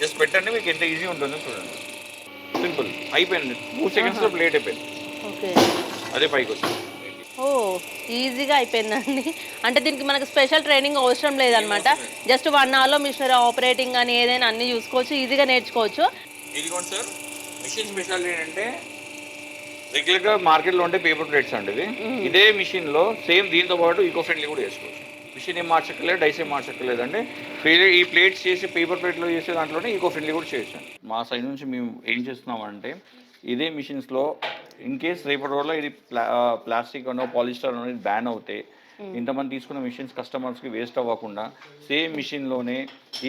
Just పెట్టండి, మీకు ఎంత ఈజీ ఉంటుందో చూడండి. సింపుల్ అయిపోయింది, 2 సెకండ్స్లో ప్లేట్ అయిపోయింది. ఓకే. అదే పైకి వచ్చింది. ఓ ఈజీగా అయిపోయిందండి. అంటే దీనికి మనకు స్పెషల్ ట్రైనింగ్ అవసరం లేదనమాట. జస్ట్ 1 అవర్లో మిషనరీ ఆపరేటింగ్ అని ఏదైనా అన్ని చూసుకోవచ్చు, ఈజీగా నేర్చుకోవచ్చు. ఇదిగోండి సార్, మిషన్ స్పెషాలిటీ ఏంటంటే రెగ్యులర్గా మార్కెట్లో ఉంటే పేపర్ ప్లేట్స్ అండి ఇది. ఇదే మిషన్లో సేమ్ దీంతో పాటు ఈకో ఫ్రెండ్లీ కూడా చేసుకోవచ్చు. మిషన్ ఏం మార్చక్కర్లేదు, డైస్ ఏం మార్చక్కర్లేదండి. ఈ ప్లేట్స్ చేసి పేపర్ ప్లేట్లో చేసే దాంట్లోనే ఈకో ఫ్రెండ్లీ కూడా చేయొచ్చు. మా సైడ్ నుంచి మేము ఏం చేస్తున్నామంటే ఇదే మిషన్స్లో ఇన్ కేస్ రేపటి రోజుల్లో ఇది ప్లాస్టిక్ అనో పాలిస్టర్ అనో ఇది బ్యాన్ అవుతే ఇంతమంది తీసుకున్న మిషన్స్ కస్టమర్స్కి వేస్ట్ అవ్వకుండా సేమ్ మిషన్లోనే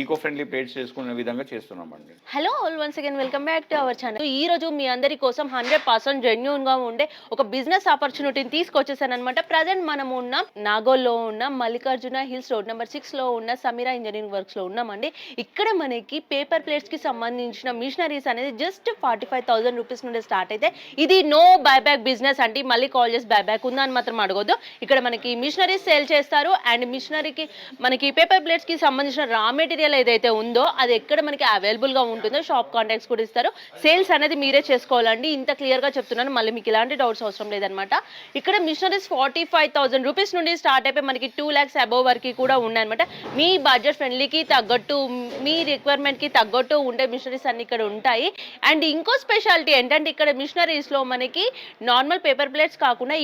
ఈకో ఫ్రెండ్లీ ప్లేట్స్ చేసుకునే విధంగా చేస్తున్నామండి. Hello all, once again welcome back to our channel. ఈ రోజు మీ అందరి కోసం 100% జెన్యూన్ గా ఉండే ఒక బిజినెస్ ఆపర్చునిటీని తీసుకొచ్చేసాను అనమాట. ప్రజెంట్ మనం ఉన్న నాగోల్లో ఉన్న మల్లికార్జున హిల్స్ రోడ్ నెంబర్ 6 లో ఉన్న సమీరా ఇంజనీరింగ్ వర్క్స్ లో ఉన్నామండి. ఇక్కడ మనకి పేపర్ ప్లేట్స్ కి సంబంధించిన మిషనరీస్ అనేది జస్ట్ 45,000 రూపీస్ నుండి స్టార్ట్ అయితే ఇది నో బైబ్యాక్ బిజినెస్ అండి. మళ్ళీ కాల్ చేసి బైబ్యాక్ ఉందా అని మాత్రం అడగొద్దు. ఇక్కడ మనకి మిషనరీస్ సేల్ చేస్తారు అండ్ మిషనరీకి మనకి పేపర్ ప్లేట్స్ కి సంబంధించిన రా మెటీరియల్ ఏదైతే ఉందో అది ఎక్కడ మనకి అవైలబుల్ గా ఉంటుందో షాప్ కాంటాక్ట్స్ కూడా ఇస్తారు. సేల్స్ అనేది మీరే చేసుకోవాలండి. ఇంత క్లియర్ గా చెప్తున్నాను, మళ్ళీ మీకు ఇలాంటి డౌట్స్ అవసరం లేదనమాట. ఇక్కడ మిషనరీస్ 45,000 రూపీస్ నుండి స్టార్ట్ అయిపోయి మనకి 2 lakhs అబోవ్ వరకు కూడా ఉన్నాయన్నమాట. మీ బడ్జెట్ ఫ్రెండ్లీకి తగ్గట్టు, మీ రిక్వైర్మెంట్ కి తగ్గట్టు ఉండే మిషనరీస్ అన్ని ఇక్కడ ఉంటాయి. అండ్ ఇంకో స్పెషాలిటీ ఏంటంటే ఇక్కడ మిషనరీస్ లో మనకి నార్మల్ పేపర్ ప్లేట్స్ కాకుండా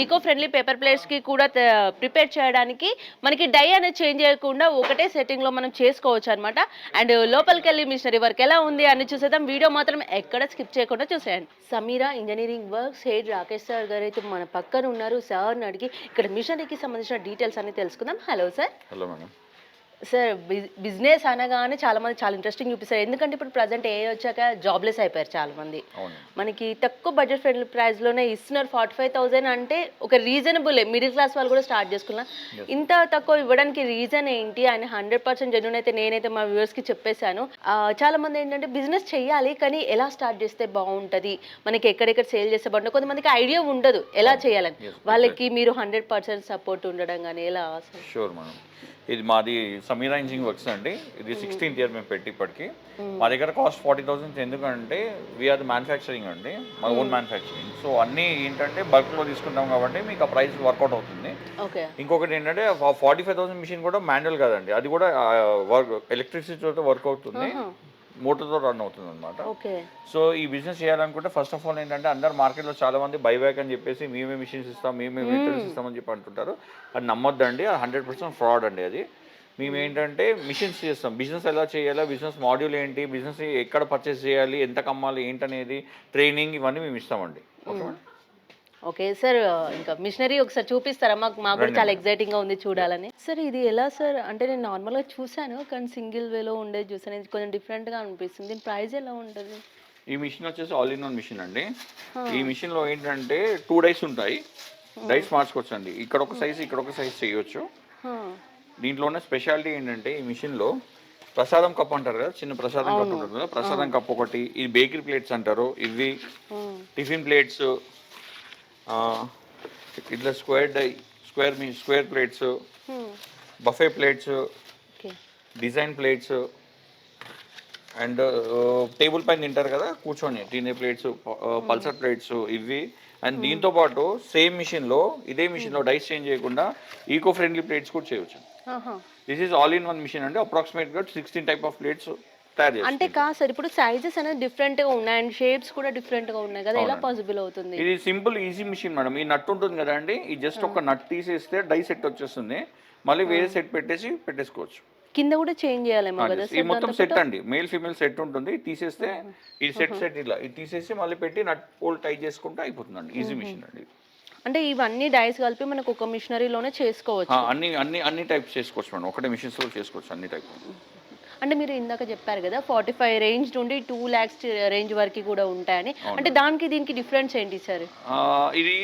ఈకో ఫ్రెండ్లీ పేపర్ ప్లేట్స్ కి కూడా ప్రిపేర్ చేయడానికి మనకి డై అనేది చేంజ్ చేయకుండా ఒకటే సెట్టింగ్ లో మనం చేసుకోవచ్చు అనమాట. అండ్ లోపలికి వెళ్ళి మిషనరీ వర్క్ ఎలా ఉంది అని చూసేద్దాం. వీడియో మాత్రం ఎక్కడ స్కిప్ చేయకుండా చూసేయండి. Sameera engineering works head Rakesh sir గారు అయితే మన పక్కన ఉన్నారు. సార్ని అడిగి ఇక్కడ మిషనరీకి సంబంధించిన డీటెయిల్స్ అన్ని తెలుసుకుందాం. Hello sir. Hello madam. Sir, business అనగానే చాలా మంది చాలా ఇంట్రెస్టింగ్ చూపిస్తారు. ఎందుకంటే ఇప్పుడు ప్రజెంట్ ఏ వచ్చాక జాబ్లెస్ అయిపోయారు చాలా మంది. మనకి తక్కువ బడ్జెట్ ఫ్రెండ్లీ ప్రైస్ లోనే ఇస్తున్నారు. 45,000 అంటే ఒక రీజనబుల్ మిడిల్ క్లాస్ వాళ్ళు కూడా స్టార్ట్ చేసుకున్నా. ఇంత తక్కువ ఇవ్వడానికి రీజన్ ఏంటి? ఆయన 100% జెన్యూన్ అయితే నేనైతే మా వ్యూవర్స్ కి చెప్పేశాను. చాలా మంది ఏంటంటే బిజినెస్ చేయాలి కానీ ఎలా స్టార్ట్ చేస్తే బాగుంటది, మనకి ఎక్కడెక్కడ సేల్ చేస్తే బాగుంటుంది, కొంతమందికి ఐడియా ఉండదు ఎలా చేయాలని. వాళ్ళకి మీరు 100% సపోర్ట్ ఉండడం కానీ ఎలా? Sure madam. ఇది మాది సమీరా ఇంజనీరింగ్ వర్క్స్ అండి. ఇది 16th ఇయర్ మేము పెట్టి ఇప్పటికి. మా దగ్గర కాస్ట్ 40,000. ఎందుకంటే వీఆర్ మ్యానుఫ్యాక్చరింగ్ అండి, మా ఓన్ మ్యానుఫ్యాక్చరింగ్. సో అన్నీ ఏంటంటే బల్క్లో తీసుకుంటాం కాబట్టి మీకు ఆ ప్రైస్ వర్కౌట్ అవుతుంది. ఇంకొకటి ఏంటంటే 45,000 మిషన్ కూడా మాన్యువల్ కాదండి, అది కూడా వర్క్ ఎలక్ట్రిసిటీతో వర్క్ అవుతుంది, మోటార్తో రన్ అవుతుంది అనమాట. సో ఈ బిజినెస్ చేయాలనుకుంటే ఫస్ట్ ఆఫ్ ఆల్ ఏంటంటే అందరు మార్కెట్లో చాలా మంది బైబ్యాక్ అని చెప్పేసి మేమే మిషన్స్ ఇస్తాం, మేమే మెటీరియల్స్ ఇస్తామని చెప్పి అంటుంటారు. అది నమ్మొద్దండి, అది 100% ఫ్రాడ్ అండి. అది మేము ఏంటంటే మిషన్స్ చేస్తాం. బిజినెస్ ఎలా చేయాలా, బిజినెస్ మాడ్యూల్ ఏంటి, బిజినెస్ ఎక్కడ పర్చేస్ చేయాలి, ఎంత కమ్మాలి ఏంటనేది ట్రైనింగ్ ఇవన్నీ మేము ఇస్తామండి. ఓకే సార్, ఇంకా మిషనరీ ఒకసారి చూపిస్తారా? మాకు కూడా చాలా ఎక్సైటింగ్ గా ఉంది చూడాలని. సార్ ఇది ఎలా సార్? అంటే నేను నార్మల్ గా చూసాను కానీ సింగిల్ వేలో ఉండేది చూసాను, ఇది కొంచెం డిఫరెంట్ గా అనిపిస్తుంది. దీని ప్రైస్ ఎలా ఉంటుంది? ఈ మిషన్ వచ్చేసి ఆల్ ఇన్ వన్ మిషన్ అండి. ఈ మిషన్ లో ఏంటంటే 2 డైస్ ఉంటాయి, డైస్ మార్చుకోవచ్చు అండి. ఇక్కడ ఒక సైజ్ ఇక్కడ ఒక సైజ్ చేయొచ్చు. దీంట్లోనే స్పెషాలిటీ ఏంటంటే ఈ మిషన్ లో ప్రసాదం కప్ అంటారు కదా, చిన్న ప్రసాదం కప్ ఉంటుంది కదా, ప్రసాదం కప్ ఒకటి, ఇది బేకరీ ప్లేట్స్ అంటారు, ఇవి టిఫిన్ ప్లేట్స్, ఇట్లా square plates, buffet plates, design plates, and table పైన తింటారు కదా కూర్చొని తినే ప్లేట్స్, పల్సర్ ప్లేట్స్ ఇవి. అండ్ దీంతో పాటు సేమ్ మిషన్లో ఇదే మిషన్లో డైస్ చేంజ్ చేయకుండా ఈకో ఫ్రెండ్లీ ప్లేట్స్ కూడా చేయవచ్చు. This is all in one machine అండి. అప్రాక్సిమేట్గా 16 టైప్ ఆఫ్ ప్లేట్స్ అంటే కాదు సార్, ఇప్పుడు సైజెస్ అనేది డిఫరెంట్ గా ఉన్నాయి అండ్ షేప్స్ కూడా డిఫరెంట్ గా ఉన్నాయి కదా, ఎలా పాసిబుల్ అవుతుంది? ఇది సింపుల్ ఈజీ మిషన్ మేడం. ఈ నట్ ఉంటుంది కదా అండి, ఈ జస్ట్ ఒక నట్ తీసేస్తే డై సెట్ వచ్చేస్తుంది, మళ్ళీ వేరే సెట్ పెట్టేసుకోవచ్చు. కింద కూడా చేంజ్ చేయాలేమో కదా? ఈ మొత్తం సెట్ అండి, మేల్ ఫీమేల్ సెట్ ఉంటుంది. తీసేస్తే ఈ సెట్ ఇలా ఇది తీసేసి మళ్ళీ పెట్టి నట్ పోల్ టై చేసుకుంటే అయిపోతుందండి. ఈజీ మిషన్ అండి. అంటే ఇవన్నీ డైస్ కలిపి మనకు ఒక మిషనరీలోనే చేసుకోవచ్చు? అన్ని టైప్స్ చేసుకోవచ్చు మేడం, ఒకటే మిషన్స్ లో చేసుకోవచ్చు అన్ని టైప్. అంటే మీరు ఇందాక చెప్పారు కదా 45 రేంజ్ నుండి 2 lakhs రేంజ్ వరకు కూడా ఉంటాయని, అంటే దానికి దీనికి డిఫరెన్స్ ఏంటి సార్? ఇది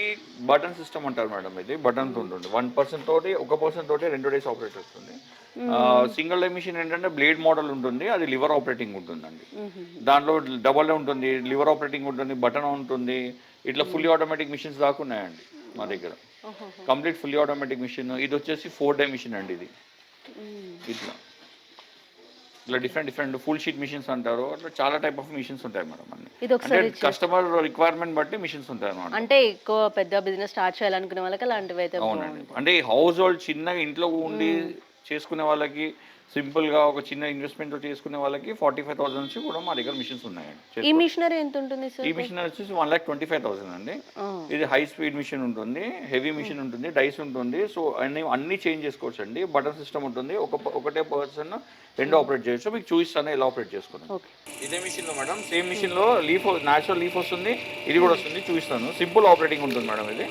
బటన్ సిస్టమ్ అంటారు మేడం. ఇది బటన్ ఉంటుంది, 1 person తోటి 1 person తోటి 2 days ఆపరేట్ అవుతుంది. సింగిల్ డై మిషన్ ఏంటంటే బ్లేడ్ మోడల్ ఉంటుంది, అది లివర్ ఆపరేటింగ్ ఉంటుందండి. దాంట్లో డబల్ ఉంటుంది, లివర్ ఆపరేటింగ్ ఉంటుంది, బటన్ ఉంటుంది. ఇట్లా ఫుల్లీ ఆటోమేటిక్ మిషన్స్ దాకా ఉన్నాయండి మా దగ్గర. Complete fully automatic machine. ఇది వచ్చేసి 4 day మిషన్ అండి. ఇది ఇట్లా ఇట్లా డిఫరెంట్ ఫుల్ షీట్ మిషన్స్ అంటారు, అట్లా చాలా టైప్ ఆఫ్ మిషన్స్ ఉంటాయి మేడం అన్ని. ఇది అంటే ఒకసారి కస్టమర్ రిక్వైర్మెంట్ బట్టి మిషన్స్ ఉంటాయి అన్నమాట. అంటే ఎక్కువ పెద్ద బిజినెస్ స్టార్ట్ చేయాలనుకునే వాళ్ళకి అలాంటివి అయితే అవునండి. అంటే హౌస్ హోల్డ్ చిన్నగా ఇంట్లో ఉండి చేసుకునే వాళ్ళకి, సింపుల్గా ఒక చిన్న ఇన్వెస్ట్మెంట్ చేసుకునే వాళ్ళకి 45,000 నుంచి కూడా మా దగ్గర మిషన్స్ ఉన్నాయండి. ఈ మిషనరీ ఎంత ఉంటుంది ఈ సార్? మిషన్ వచ్చేసి 1,25,000 అండి. ఇది హై స్పీడ్ మిషన్ ఉంటుంది, హెవీ మిషన్ ఉంటుంది, డైస్ ఉంటుంది. సో అన్ని చేంజ్ చేసుకోవచ్చు అండి. బటన్ సిస్టమ్ ఉంటుంది. ఒకటే పర్సన్ రెండు ఆపరేట్ చేయొచ్చు. మీకు చూపిస్తాను ఎలా ఆపరేట్ చేసుకున్నాను. ఇదే మిషన్ లో మేడం, సేమ్ మిషన్ లో లీఫ్, న్యాచురల్ లీఫ్ వస్తుంది, ఇది కూడా వస్తుంది. చూపిస్తాను. సింపుల్ ఆపరేటింగ్ ఉంటుంది మేడం ఇది.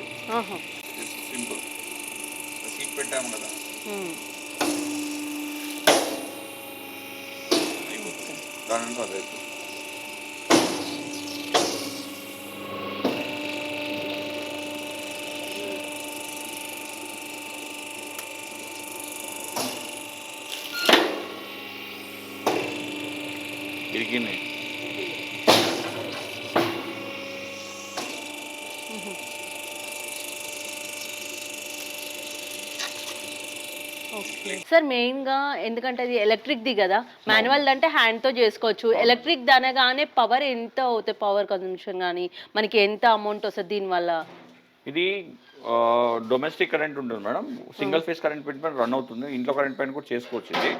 సింపుల్ సీట్ పెట్టాము కదా, దాని అదే ఇరిగింది. సార్ మెయిన్ గా ఎందుకంటే అది ఎలక్ట్రిక్ ది కదా, మాన్యువల్ అంటే హ్యాండ్ తో చేసుకోవచ్చు. ఎలక్ట్రిక్ అనగానే పవర్ ఎంత అవుతాయి, పవర్ కన్సంప్షన్ కానీ మనకి ఎంత అమౌంట్ వస్తుంది దీనివల్ల? ఇది డొమెస్టిక్ కరెంట్ ఉంటుంది మేడం, సింగిల్ ఫేస్ కరెంట్ పెట్టి రన్ అవుతుంది. ఇంట్లో కరెంట్ పైన కూడా చేసుకోవచ్చు ఇది.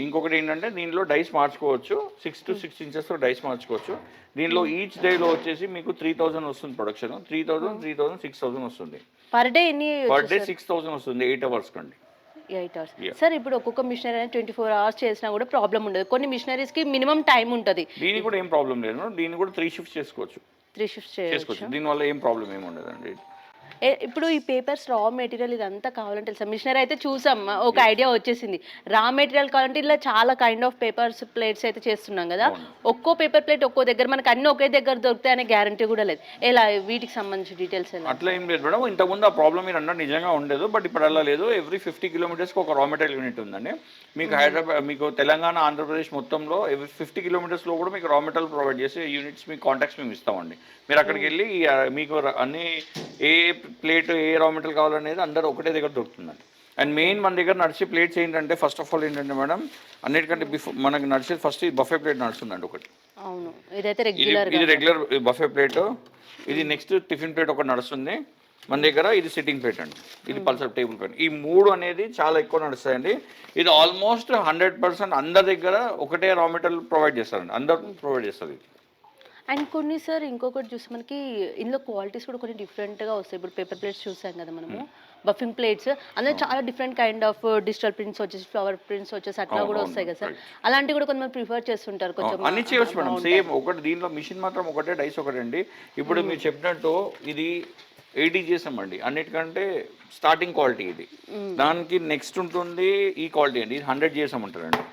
ఇంకొకటి ఏంటంటే దీనిలో డైస్ మార్చుకోవచ్చు, 6 to 6 inches డైస్ మార్చుకోవచ్చు. దీనిలో ఈచ్ డేలో వచ్చేసి మీకు 3,000 వస్తుంది ప్రొడక్షన్. 3,000 6,000 వస్తుంది పర్ డే. ఎన్ని పర్ డే 6,000 వస్తుంది 8 hours కండి. 8 hours. సార్ ఇప్పుడు ఒక్కొక్క మిషనరీ 24 hours చేసినా కూడా ప్రాబ్లం ఉండదు. కొన్ని మిషనరీస్ కి మినిమం టైం ఉంటుంది. దీనికి కూడా ఏం ప్రాబ్లం లేదు, దీన్ని కూడా 3 shifts చేసుకోవచ్చు. 3 shifts చేసుకోవచ్చు. దీనివల్ల ఏం ప్రాబ్లం ఏమి ఉండదండి. ఇప్పుడు ఈ పేపర్స్ రా మెటీరియల్ ఇదంతా కావాలంటే తెలుసా, మిషనరీ అయితే చూసాం, ఒక ఐడియా వచ్చేసింది. రా మెటీరియల్ కావాలంటే ఇలా చాలా కైండ్ ఆఫ్ పేపర్స్ ప్లేట్స్ అయితే చేస్తున్నాం కదా, ఒక్కో పేపర్ ప్లేట్ ఒక్కో దగ్గర మనకు అన్ని ఒకే దగ్గర దొరుకుతాయి అనే గ్యారంటీ కూడా లేదు. ఎలా వీటికి సంబంధించి డీటెయిల్స్ ఎలా? అట్లా ఏం లేదు మేడం, ఇంతకుముందు ఆ ప్రాబ్లం మీరు అన్నట్టు నిజంగా ఉండదు, బట్ ఇప్పుడు అలా లేదు. ఎవ్రీ 50 kilometers ఒక రా మెటీరియల్ యూనిట్ ఉందండి. మీకు హైదరాబాద్, మీకు తెలంగాణ, ఆంధ్రప్రదేశ్ మొత్తంలో ఎవ్రీ 50 kilometers లో కూడా మీకు రా మెటీరియల్ ప్రొవైడ్ చేసే యూనిట్స్, మీకు కాంటాక్ట్స్ మేము ఇస్తామండి. మీరు అక్కడికి వెళ్ళి మీకు అన్ని ఏ ప్లేట్ ఏ రా మెటీరియల్ కావాలనేది అందరూ ఒకటే దగ్గర దొరుకుతుందండి. అండ్ మెయిన్ మన దగ్గర నడిచే ప్లేట్స్ ఏంటంటే, ఫస్ట్ ఆఫ్ ఆల్ ఏంటంటే మేడం, అన్నిటికంటే మనకి నడిచేది ఫస్ట్ ఈ బఫే ప్లేట్ నడుస్తుందండి ఒకటి. అవును, ఇదైతే ఇది రెగ్యులర్ బఫే ప్లేట్. ఇది నెక్స్ట్ టిఫిన్ ప్లేట్ ఒకటి నడుస్తుంది మన దగ్గర. ఇది సిట్టింగ్ ప్లేట్ అండి, ఇది పల్సర్ టేబుల్ ప్లేట్. ఈ మూడు అనేది చాలా ఎక్కువ నడుస్తాయండి. ఇది ఆల్మోస్ట్ 100% అందరి దగ్గర ఒకటే రా మెటీరియల్ ప్రొవైడ్ చేస్తారండి, అందరు ప్రొవైడ్ చేస్తారు. అండ్ కొన్ని సార్ ఇంకొకటి చూసి మనకి ఇందులో క్వాలిటీస్ కూడా కొన్ని డిఫరెంట్గా వస్తాయి. ఇప్పుడు పేపర్ ప్లేట్స్ చూసాం కదా మనము, బఫింగ్ ప్లేట్స్, అందులో చాలా different kind of digital prints వచ్చేసి, ఫ్లవర్ ప్రింట్స్ వచ్చేసి అట్లా కూడా వస్తాయి కదా సార్. అలాంటివి కూడా కొంతమంది ప్రిఫర్ చేస్తుంటారు కొంచెం. అన్ని చేయవచ్చు మేడం, సేమ్ ఒకటి. దీనిలో మిషన్ మాత్రం ఒకటే, డైస్ ఒకటండి. ఇప్పుడు మీరు చెప్పినట్టు ఇది 80 చేసామండి. అన్నిటికంటే స్టార్టింగ్ క్వాలిటీ ఇది. దానికి నెక్స్ట్ ఉంటుంది ఈ క్వాలిటీ అండి, ఇది 100 చేసామంటారండి.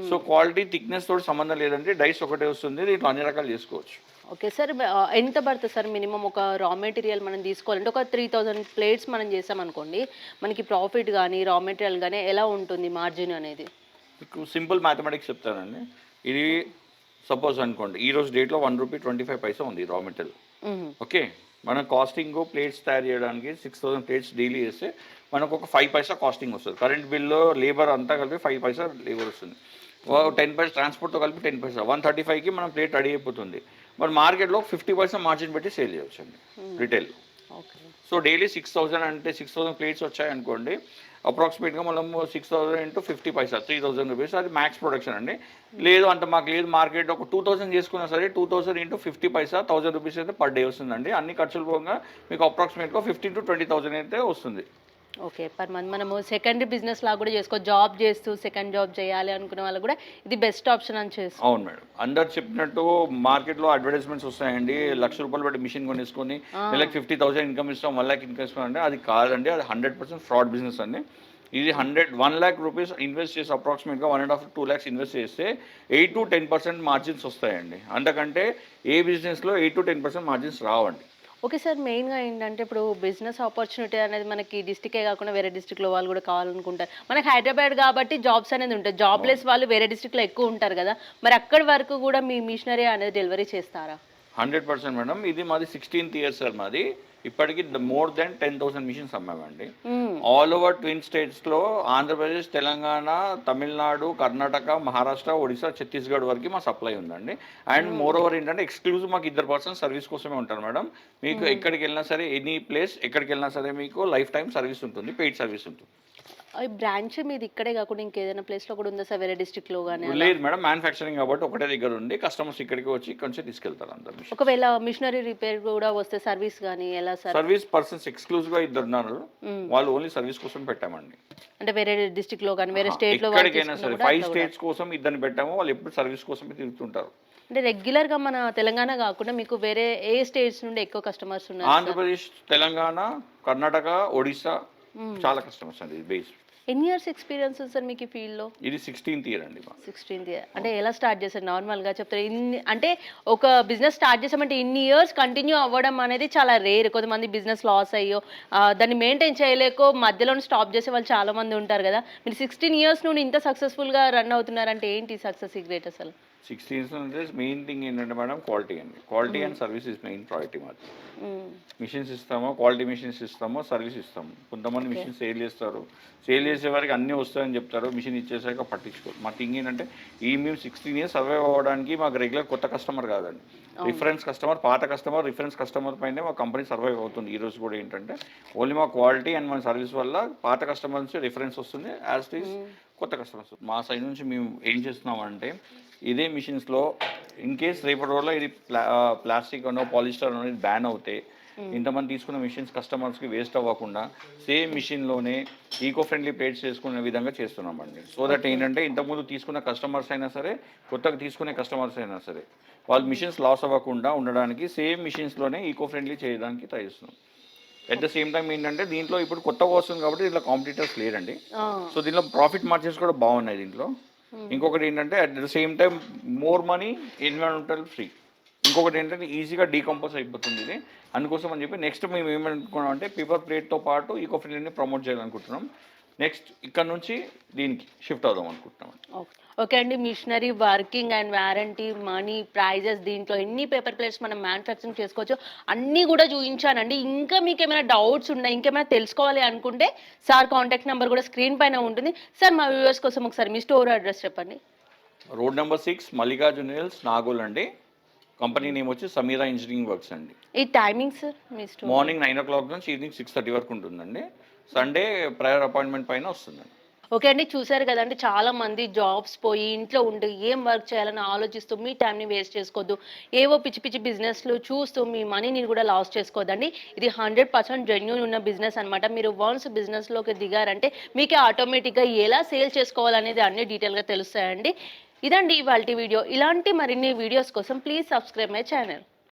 సో క్వాలిటీ థిక్నెస్ తోటి సంబంధం లేదంటే డైస్ ఒకటే వస్తుంది, దీంట్లో అన్ని రకాలు చేసుకోవచ్చు. ఓకే సార్, ఎంత పడుతుంది సార్ మినిమం ఒక రా మెటీరియల్ మనం తీసుకోవాలంటే? ఒక 3,000 ప్లేట్స్ మనం చేసామనుకోండి, మనకి ప్రాఫిట్ కానీ రా మెటీరియల్ కానీ ఎలా ఉంటుంది మార్జిన్ అనేది? మీకు సింపుల్ మ్యాథమెటిక్స్ చెప్తానండి. ఇది సపోజ్ అనుకోండి, ఈ రోజు డేట్లో 1 రూపీ 25 పైసా ఉంది రా మెటీరియల్. ఓకే, మన కాస్టింగ్ ప్లేట్స్ తయారు చేయడానికి 6,000 ప్లేట్స్ డైలీ చేస్తే మనకు ఒక 5 పైసా కాస్టింగ్ వస్తుంది. కరెంట్ బిల్లు, లేబర్ అంతా కలిపి 5 పైసా లేబర్ వస్తుంది. 10 పైసా ట్రాన్స్పోర్ట్తో కలిపి 10 పైసా, 135కి మనం ప్లేట్ రెడీ అయిపోతుంది. మరి మార్కెట్లో 50% మార్జిన్ పెట్టి సేల్ చేయవచ్చు అండి రిటైల్. సో డైలీ 6,000 అంటే 6,000 ప్లేట్స్ వచ్చాయనుకోండి, అప్రాక్సిమేట్గా మనం 6,000 into 50 పైసా, 3,000 రూపీస్. అది మ్యాక్స్ ప్రొడక్షన్ అండి. లేదు అంటే మాకు లేదు మార్కెట్ ఒక 2,000 చేసుకున్నా సరే, 2,000 into 50 పైసా 1,000 రూపీస్ అయితే పర్ డే వస్తుందండి. అన్ని ఖర్చులు పోగా మీకు అప్రాక్సిమేట్గా 15,000 to 20,000 అయితే వస్తుంది. ఓకే, పర్ మంత్ మనము సెకండరీ బిజినెస్ లాగా కూడా చేసుకోవచ్చు. జాబ్ చేస్తూ సెకండ్ జాబ్ చేయాలి అనుకునే వాళ్ళు కూడా ఇది బెస్ట్ ఆప్షన్ అని చేస్తాం. అవును మేడం, అందరు చెప్పినట్టు మార్కెట్లో అడ్వర్టైజ్మెంట్స్ వస్తాయండి, ₹1,00,000 పెట్టి మిషన్ కొనేసుకొని నెలకు 50,000 ఇన్కమ్ ఇస్తాం, 1 lakh ఇన్కమ్ ఇస్తాం అంటే అది కాదండి. అది 100% ఫ్రాడ్ బిజినెస్ అండి. ఇది 1 lakh రూపీస్ ఇన్వెస్ట్ చేసి అప్రాక్సిమేట్గా 1.5 to 2 lakhs ఇన్వెస్ట్ చేస్తే 8 to 10% మార్జిన్స్ వస్తాయండి. అంతకంటే ఏ బిజినెస్లో 8 to 10% మార్జిన్స్ రావండి. ఓకే సార్, మెయిన్గా ఏంటంటే ఇప్పుడు బిజినెస్ ఆపర్చునిటీ అనేది మనకి డిస్టికే కాకుండా వేరే డిస్టిక్లో వాళ్ళు కూడా కావాలనుకుంటారు. మనకి హైదరాబాద్ కాబట్టి జాబ్స్ అనేది ఉంటుంది, జాబ్లెస్ వాళ్ళు వేరే డిస్టిక్లో ఎక్కువ ఉంటారు కదా, మరి అక్కడి వరకు కూడా మీ మిషనరీ అనేది డెలివరీ చేస్తారా? 100% మేడం. ఇది మాది 16th year సార్ మాది. ఇప్పటికి మోర్ దెన్ 10,000 మిషన్స్ అమ్మామండి. ఆల్ ఓవర్ ట్విన్ స్టేట్స్లో ఆంధ్రప్రదేశ్, తెలంగాణ, తమిళనాడు, కర్ణాటక, మహారాష్ట్ర, ఒడిశా, ఛత్తీస్గఢ్ వరకు మా సప్లై ఉందండి. అండ్ మోర్ ఓవర్ ఏంటంటే ఎక్స్క్లూజివ్ మాకు 2 సర్వీస్ కోసమే ఉంటారు మేడం. మీకు ఎక్కడికి వెళ్ళినా సరే, ఎనీ ప్లేస్ ఎక్కడికి వెళ్ళినా సరే మీకు లైఫ్ టైం సర్వీస్ ఉంటుంది, పెయిడ్ సర్వీస్ ఉంటుంది. ఈ బ్రాంచ్ మీది ఇక్కడే కాకుండా ఇంకేదైనా ప్లేస్లో కూడా ఉందా సార్, వేరే డిస్ట్రిక్ట్లో కానీ? లేదు మేడం, మ్యానుఫ్యాక్చరింగ్ కాబట్టి ఒకటే దగ్గర ఉంది. కస్టమర్స్ ఇక్కడికి వచ్చి ఇక్కడ నుంచి తీసుకెళ్తారు అందరు. ఒకవేళ మిషనరీ రిపేర్ కూడా వస్తే సర్వీస్ కానీ ఎలా సార్? సర్వీస్ పర్సన్స్ ఎక్స్క్లూజివ్గా 2 ఉన్నారు, వాళ్ళు ఓన్లీ సర్వీస్ కోసం పెట్టామండి. అంటే వేరే డిస్ట్రిక్ట్లో కానీ వేరే స్టేట్లో ఎక్కడికైనా సరే 5 స్టేట్స్ కోసం 2 పెట్టాము, వాళ్ళు ఎప్పుడు సర్వీస్ కోసమే తిరుగుతుంటారు. అంటే రెగ్యులర్గా మన తెలంగాణ కాకుండా మీకు వేరే ఏ స్టేట్స్ నుండి ఎక్కువ కస్టమర్స్ ఉన్నారు? ఆంధ్రప్రదేశ్, తెలంగాణ, కర్ణాటక, ఒడిశా చాలా కస్టమర్స్ అండి. ఇది బేస్. ఎన్ని ఇయర్స్ ఎక్స్పీరియన్స్ ఉంది సార్ మీకు ఈ ఫీల్డ్లో? ఇది 16th ఇయర్ అండి. 16th year. అంటే ఎలా స్టార్ట్ చేశారు నార్మల్గా చెప్తారు? అంటే ఒక బిజినెస్ స్టార్ట్ చేసామంటే ఇన్ని ఇయర్స్ కంటిన్యూ అవ్వడం అనేది చాలా రేర్. కొంతమంది బిజినెస్ లాస్ అయ్యో దాన్ని మెయింటైన్ చేయలేకో మధ్యలోనే స్టాప్ చేసే వాళ్ళు చాలా మంది ఉంటారు కదా. మీరు 16 ఇయర్స్ నుండి ఇంత సక్సెస్ఫుల్గా రన్ అవుతున్నారంటే ఏంటి సక్సెస్ సీక్రెట్ అసలు? 16 అంటే మెయిన్ థింగ్ ఏంటంటే మేడం క్వాలిటీ అండి. Quality and service is main priority మాది. మిషన్స్ ఇస్తాము, క్వాలిటీ మిషన్స్ ఇస్తాము, సర్వీస్ ఇస్తాము. కొంతమంది మిషన్ సేల్ చేస్తారు, సేల్ చేసే వారికి అన్నీ వస్తాయని చెప్తారు, మిషన్ ఇచ్చేసాక పట్టించుకోరు. మా థింగ్ ఏంటంటే మేము 16 ఇయర్స్ సర్వైవ్ అవ్వడానికి మాకు రెగ్యులర్ కొత్త కస్టమర్ కాదండి, రిఫరెన్స్ కస్టమర్, పాత కస్టమర్, రిఫరెన్స్ కస్టమర్ పైనే మా కంపెనీ సర్వైవ్ అవుతుంది. ఈ రోజు కూడా ఏంటంటే ఓన్లీ మా క్వాలిటీ అండ్ మన సర్వీస్ వల్ల పాత కస్టమర్ నుంచి రిఫరెన్స్ వస్తుంది, యాజ్ ఇట్ ఈస్ కొత్త కస్టమర్స్. మా సైడ్ నుంచి మేము ఏం చేస్తున్నామంటే ఇదే మిషన్స్లో ఇన్ కేస్ రేపటి రోజుల్లో ఇది ప్లాస్టిక్ అనో పాలిస్టర్ అనో ఇది బ్యాన్ అవుతే ఇంతమంది తీసుకున్న మిషన్స్ కస్టమర్స్కి వేస్ట్ అవ్వకుండా సేమ్ మిషన్లోనే ఈకో ఫ్రెండ్లీ ప్లేట్స్ చేసుకునే విధంగా చేస్తున్నామండి. సో దట్ ఏంటంటే ఇంతకుముందు తీసుకున్న కస్టమర్స్ అయినా సరే, కొత్తగా తీసుకునే కస్టమర్స్ అయినా సరే వాళ్ళు మిషన్స్ లాస్ అవ్వకుండా ఉండడానికి సేమ్ మిషన్స్లోనే ఈకో ఫ్రెండ్లీ చేయడానికి ట్రై చేస్తున్నాం. అట్ ద సేమ్ టైం ఏంటంటే దీంట్లో ఇప్పుడు కొత్తగా వస్తుంది కాబట్టి దీంట్లో కాంపిటీటర్స్ లేరండి. సో దీంట్లో ప్రాఫిట్ మార్జిన్స్ కూడా బాగున్నాయి దీంట్లో. ఇంకొకటి ఏంటంటే at the same time more money, environmental free. ఇంకొకటి ఏంటంటే ఈజీగా డీకంపోజ్ అయిపోతుంది ఇది. అందుకోసం అని చెప్పి నెక్స్ట్ మేము ఏమనుకున్నాం అంటే పేపర్ ప్లేట్తో పాటు ఈకో ఫ్రెండ్లీని ప్రమోట్ చేయాలనుకుంటున్నాం. నెక్స్ట్ ఇక్కడ నుంచి దీనికి షిఫ్ట్ అవుదాం అనుకుంటున్నాం. ఓకే అండి, machinery, working and warranty, money, prices, దీంట్లో ఎన్ని పేపర్ ప్లేట్స్ మనం మ్యానుఫ్యాక్చరింగ్ చేసుకోవచ్చు అన్నీ కూడా చూపించానండి. ఇంకా మీకు ఏమైనా డౌట్స్ ఉన్నాయి, ఇంకేమైనా తెలుసుకోవాలి అనుకుంటే సార్ కాంటాక్ట్ నెంబర్ కూడా స్క్రీన్ పైన ఉంటుంది. సార్ మా వ్యూవర్స్ కోసం ఒకసారి మీ స్టోర్ అడ్రస్ చెప్పండి. Road number 6, Mallikarjuna hills, Nagole అండి. కంపెనీ నేమ్ వచ్చి సమీరా ఇంజనీరింగ్ వర్క్స్ అండి. ఈ టైమింగ్స్ మీ స్టోర్ మార్నింగ్ 9 o'clock నుంచి ఈవినింగ్ 6:30 వరకు ఉంటుందండి. సండే ప్రయర్ అపాయింట్మెంట్ పైన వస్తుందండి. ఓకే అండి, చూసారు కదండి, చాలా మంది జాబ్స్ పోయి ఇంట్లో ఉండి ఏం వర్క్ చేయాలని ఆలోచిస్తూ మీ టైంని వేస్ట్ చేసుకోవద్దు, ఏవో పిచ్చి పిచ్చి బిజినెస్లు చూస్తూ మీ మనీని కూడా లాస్ చేసుకోవద్దండి. ఇది 100% జెన్యూన్ ఉన్న బిజినెస్ అనమాట. మీరు వన్స్ బిజినెస్లోకి దిగారంటే మీకే ఆటోమేటిక్గా ఎలా సేల్ చేసుకోవాలనేది అన్ని డీటెయిల్గా తెలుస్తాయండి. ఇదండి ఇవాల్టి వీడియో. ఇలాంటి మరిన్ని వీడియోస్ కోసం ప్లీజ్ సబ్స్క్రైబ్ మై ఛానల్.